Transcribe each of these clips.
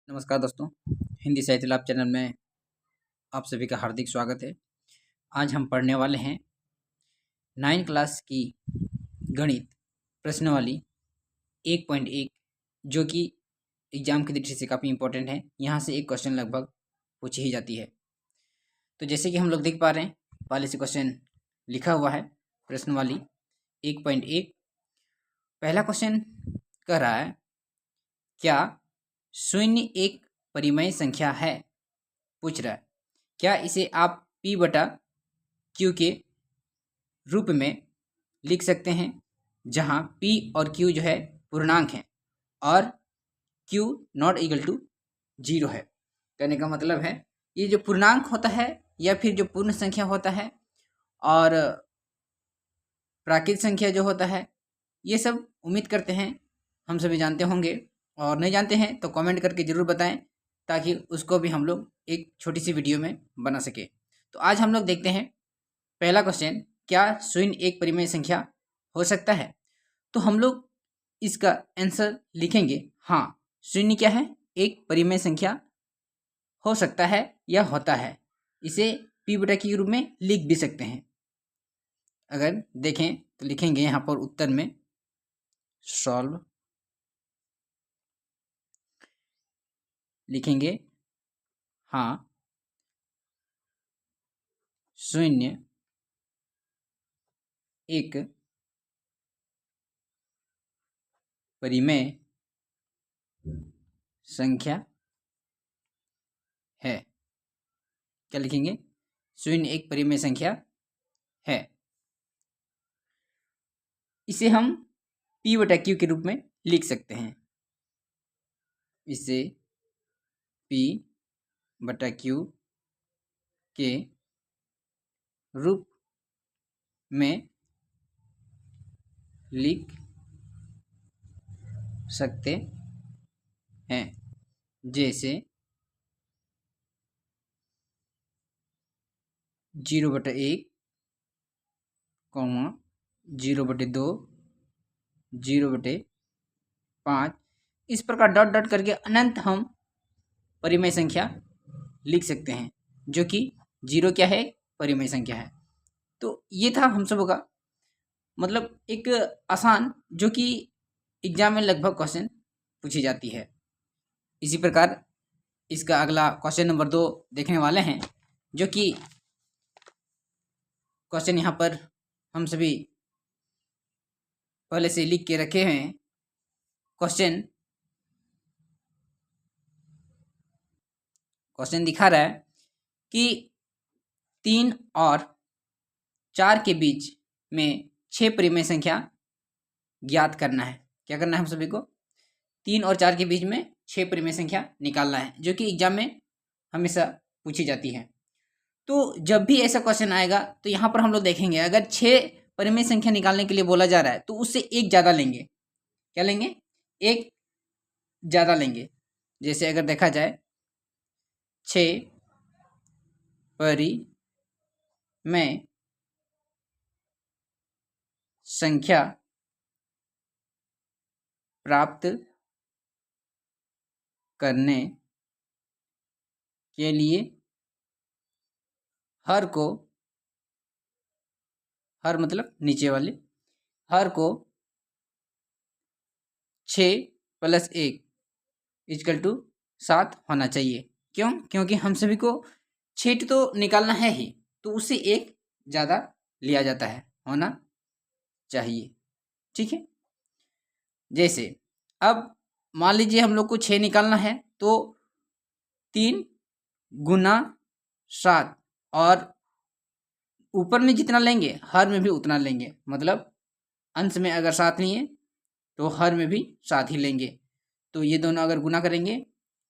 नमस्कार दोस्तों, हिंदी साहित्य लाभ चैनल में आप सभी का हार्दिक स्वागत है। आज हम पढ़ने वाले हैं 9 क्लास की गणित प्रश्नावली 1.1 जो कि एग्जाम की दृष्टि से काफ़ी इम्पोर्टेंट है। यहाँ से एक क्वेश्चन लगभग पूछी ही जाती है। तो जैसे कि हम लोग देख पा रहे हैं, पहले से क्वेश्चन लिखा हुआ है प्रश्नावली 1.1। पहला क्वेश्चन कह रहा है, क्या शून्य एक परिमेय संख्या है? पूछ रहा है, क्या इसे आप P बटा Q के रूप में लिख सकते हैं, जहां P और Q जो है पूर्णांक हैं और Q नॉट इक्वल टू 0 है। कहने का मतलब है, ये जो पूर्णांक होता है या फिर जो पूर्ण संख्या होता है और प्राकृत संख्या जो होता है, ये सब उम्मीद करते हैं हम सभी जानते होंगे, और नहीं जानते हैं तो कमेंट करके ज़रूर बताएं ताकि उसको भी हम लोग एक छोटी सी वीडियो में बना सके। तो आज हम लोग देखते हैं पहला क्वेश्चन, क्या शून्य एक परिमेय संख्या हो सकता है? तो हम लोग इसका आंसर लिखेंगे, हाँ शून्य क्या है, एक परिमेय संख्या हो सकता है या होता है। इसे P बटा Q के रूप में लिख भी सकते हैं। अगर देखें तो लिखेंगे यहाँ पर उत्तर में सॉल्व, लिखेंगे हाँ शून्य एक परिमेय संख्या है। क्या लिखेंगे? शून्य एक परिमेय संख्या है। इसे हम P बटा Q के रूप में लिख सकते हैं। इसे P बटा Q के रूप में लिख सकते हैं, जैसे 0/1, 0/2, 0/5, इस प्रकार डॉट डॉट करके अनंत हम परिमेय संख्या लिख सकते हैं, जो कि 0 क्या है, परिमेय संख्या है। तो ये था हम सबों का मतलब एक आसान, जो कि एग्जाम में लगभग क्वेश्चन पूछी जाती है। इसी प्रकार इसका अगला क्वेश्चन नंबर 2 देखने वाले हैं, जो कि क्वेश्चन यहाँ पर हम सभी पहले से लिख के रखे हैं। क्वेश्चन दिखा रहा है कि 3 और 4 के बीच में 6 परिमेय संख्या ज्ञात करना है। क्या करना है हम सभी को? 3 और 4 के बीच में 6 परिमेय संख्या निकालना है, जो कि एग्जाम में हमेशा पूछी जाती है। तो जब भी ऐसा क्वेश्चन आएगा तो यहाँ पर हम लोग देखेंगे, अगर 6 परिमेय संख्या निकालने के लिए बोला जा रहा है तो उससे एक ज़्यादा लेंगे। क्या लेंगे? एक ज़्यादा लेंगे। जैसे अगर देखा जाए 6 परिमेय संख्या प्राप्त करने के लिए हर मतलब नीचे वाले हर को 6 + 1 = 7 होना चाहिए। क्यों? क्योंकि हम सभी को 6 तो निकालना है ही, तो उससे एक ज़्यादा लिया जाता है, होना चाहिए। ठीक है। जैसे अब मान लीजिए हम लोग को 6 निकालना है, तो 3 × 7, और ऊपर में जितना लेंगे हर में भी उतना लेंगे। मतलब अंश में अगर 7 लिए तो हर में भी 7 ही लेंगे। तो ये दोनों अगर गुना करेंगे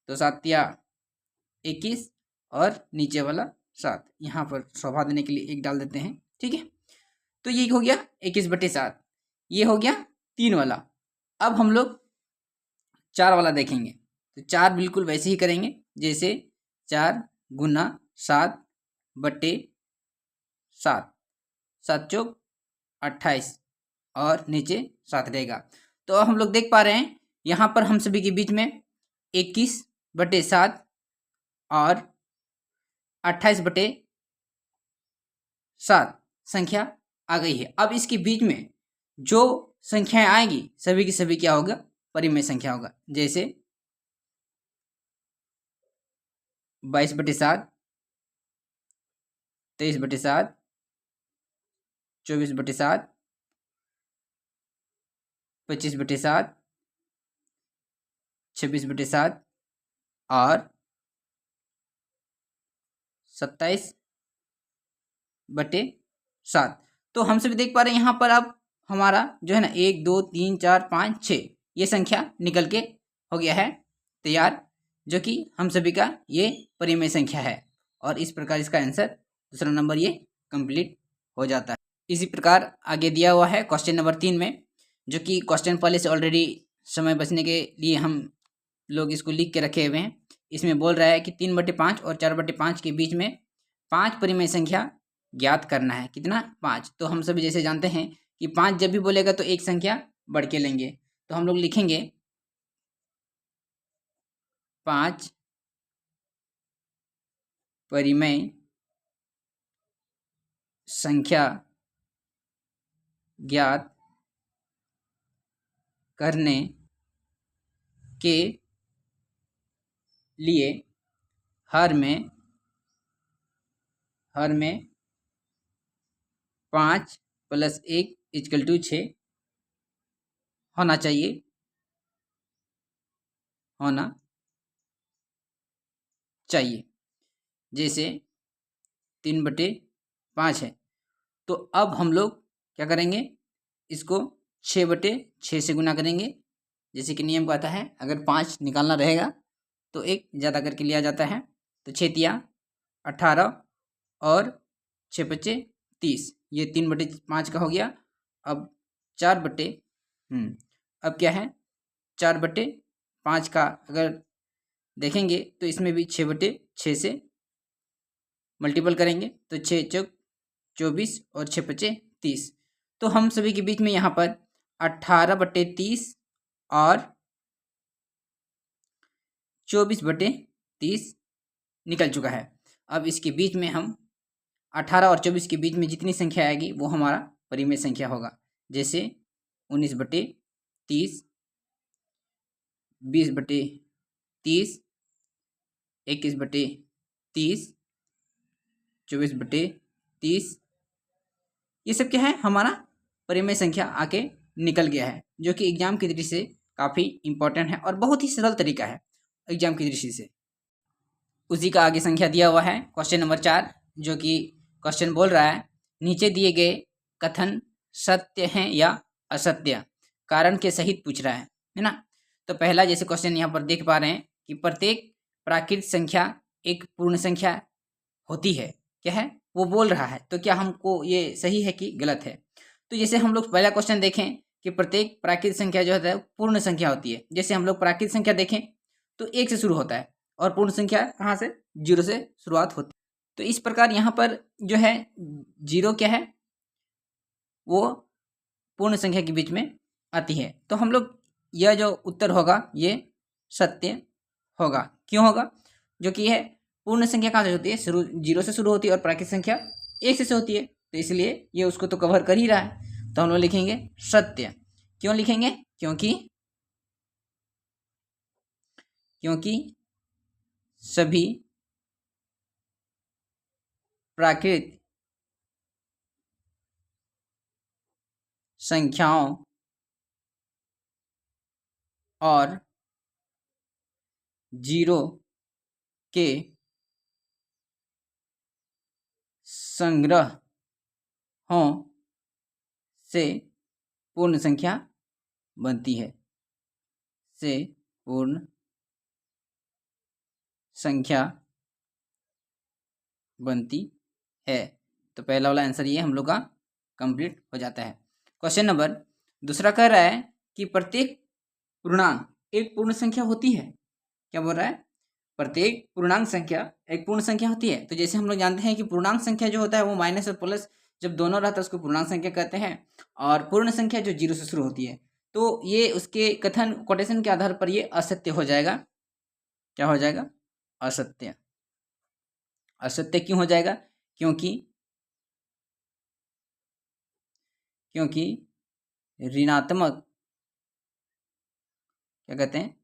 तो 7 या 21 और नीचे वाला 7, यहाँ पर शोभा देने के लिए 1 डाल देते हैं। ठीक है। तो ये हो गया 21/7, ये हो गया 3 वाला। अब हम लोग 4 वाला देखेंगे, तो 4 बिल्कुल वैसे ही करेंगे, जैसे 4 × 7/7, 7 चौक 28 और नीचे 7 रहेगा। तो अब हम लोग देख पा रहे हैं यहाँ पर हम सभी के बीच में 21 बटे 7 और 28/7 संख्या आ गई है। अब इसके बीच में जो संख्याएं आएंगी सभी की सभी क्या होगा, परिमेय संख्या होगा। जैसे 22/7, 23/7, 24/7, 25/7, 26/7 और 27/7। तो हम सभी देख पा रहे हैं यहाँ पर अब हमारा जो है ना 1 2 3 4 5 6 ये संख्या निकल के हो गया है तैयार, जो कि हम सभी का ये परिमेय संख्या है। और इस प्रकार इसका आंसर दूसरा नंबर ये कंप्लीट हो जाता है। इसी प्रकार आगे दिया हुआ है क्वेश्चन नंबर 3 में, जो कि क्वेश्चन पहले से ऑलरेडी समय बचने के लिए हम लोग इसको लिख के रखे हुए हैं। इसमें बोल रहा है कि 3/5 और 4/5 के बीच में 5 परिमेय संख्या ज्ञात करना है। कितना? 5। तो हम सभी जैसे जानते हैं कि 5 जब भी बोलेगा तो एक संख्या बढ़ के लेंगे। तो हम लोग लिखेंगे 5 परिमेय संख्या ज्ञात करने के लिए हर में 5 + 1 = 6 होना चाहिए, जैसे 3/5 है। तो अब हम लोग क्या करेंगे, इसको 6/6 से गुना करेंगे। जैसे कि नियम कहता है अगर 5 निकालना रहेगा तो एक ज़्यादा करके लिया जाता है। तो 6 तिया 18 और 6×5 30, ये 3/5 का हो गया। अब 4 अब क्या है 4/5 का अगर देखेंगे तो इसमें भी 6/6 से मल्टीपल करेंगे तो 6 चौक 24 और 6×5 30। तो हम सभी के बीच में यहाँ पर 18/30 और 24/30 निकल चुका है। अब इसके बीच में हम 18 और 24 के बीच में जितनी संख्या आएगी वो हमारा परिमेय संख्या होगा। जैसे 19/30, 20/30, 21/30, 24/30, ये सब क्या है हमारा परिमेय संख्या आके निकल गया है, जो कि एग्जाम की दृष्टि से काफ़ी इंपॉर्टेंट है और बहुत ही सरल तरीका है एग्जाम की दृष्टि से। उसी का आगे संख्या दिया हुआ है क्वेश्चन नंबर 4, जो कि क्वेश्चन बोल रहा है नीचे दिए गए कथन सत्य हैं या असत्य, कारण के सहित पूछ रहा है ना। तो पहला जैसे क्वेश्चन यहाँ पर देख पा रहे हैं कि प्रत्येक प्राकृत संख्या एक पूर्ण संख्या होती है, क्या है वो बोल रहा है। तो क्या हमको ये सही है कि गलत है? तो जैसे हम लोग पहला क्वेश्चन देखें कि प्रत्येक प्राकृत संख्या जो होता है पूर्ण संख्या होती है। जैसे हम लोग प्राकृत संख्या देखें तो 1 से शुरू होता है और पूर्ण संख्या कहाँ से? 0 से शुरुआत होती है। तो इस प्रकार यहाँ पर जो है 0 क्या है वो पूर्ण संख्या के बीच में आती है। तो हम लोग यह जो उत्तर होगा ये सत्य होगा। क्यों होगा? जो कि यह पूर्ण संख्या कहाँ से होती है? 0 से शुरू होती है और प्राकृत संख्या 1 से होती है, तो इसलिए ये उसको तो कवर कर ही रहा है। तो हम लोग लिखेंगे सत्य। क्यों लिखेंगे? क्योंकि सभी प्राकृत संख्याओं और 0 के संग्रहों से पूर्ण संख्या बनती है, तो पहला वाला आंसर ये हम लोग का कंप्लीट हो जाता है। क्वेश्चन नंबर दूसरा कह रहा है कि प्रत्येक पूर्णांक एक पूर्ण संख्या होती है। क्या बोल रहा है? प्रत्येक पूर्णांक संख्या एक पूर्ण संख्या होती है। तो जैसे हम लोग जानते हैं कि पूर्णांक संख्या जो होता है वो माइनस और प्लस जब दोनों रहता है उसको पूर्णांक संख्या कहते हैं, और पूर्ण संख्या जो 0 से शुरू होती है। तो ये उसके कथन कोटेशन के आधार पर ये असत्य हो जाएगा। क्या हो जाएगा? असत्य। असत्य क्यों हो जाएगा? क्योंकि ऋणात्मक, क्या कहते हैं,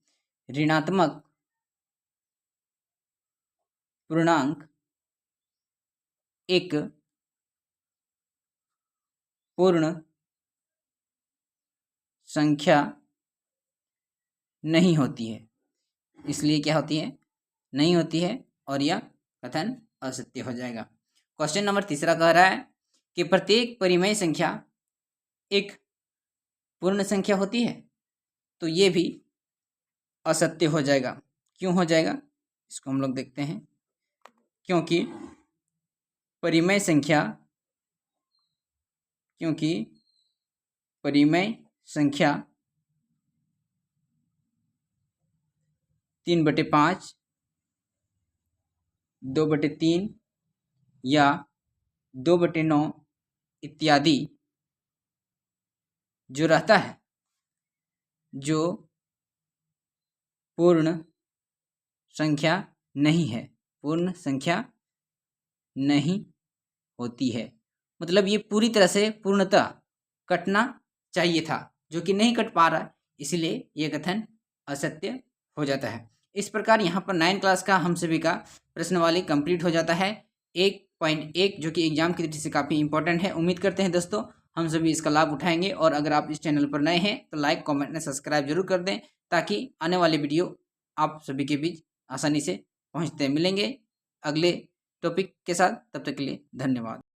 ऋणात्मक पूर्णांक एक पूर्ण संख्या नहीं होती है। इसलिए क्या होती है? नहीं होती है, और यह कथन असत्य हो जाएगा। क्वेश्चन नंबर 3 कह रहा है कि प्रत्येक परिमेय संख्या एक पूर्ण संख्या होती है, तो ये भी असत्य हो जाएगा। क्यों हो जाएगा? इसको हम लोग देखते हैं। क्योंकि परिमेय संख्या 3/5, 2/3 या 2/9 इत्यादि जो रहता है, जो पूर्ण संख्या नहीं है, पूर्ण संख्या नहीं होती है। मतलब ये पूरी तरह से पूर्णतः कटना चाहिए था, जो कि नहीं कट पा रहा, इसलिए ये कथन असत्य हो जाता है। इस प्रकार यहाँ पर 9 क्लास का हम सभी का प्रश्नवाली कंप्लीट हो जाता है। 1.1 जो कि एग्जाम की दृष्टि से काफ़ी इंपॉर्टेंट है। उम्मीद करते हैं दोस्तों हम सभी इसका लाभ उठाएंगे, और अगर आप इस चैनल पर नए हैं तो लाइक, कमेंट, सब्सक्राइब जरूर कर दें, ताकि आने वाले वीडियो आप सभी के बीच आसानी से पहुँचते मिलेंगे अगले टॉपिक के साथ। तब तक के लिए धन्यवाद।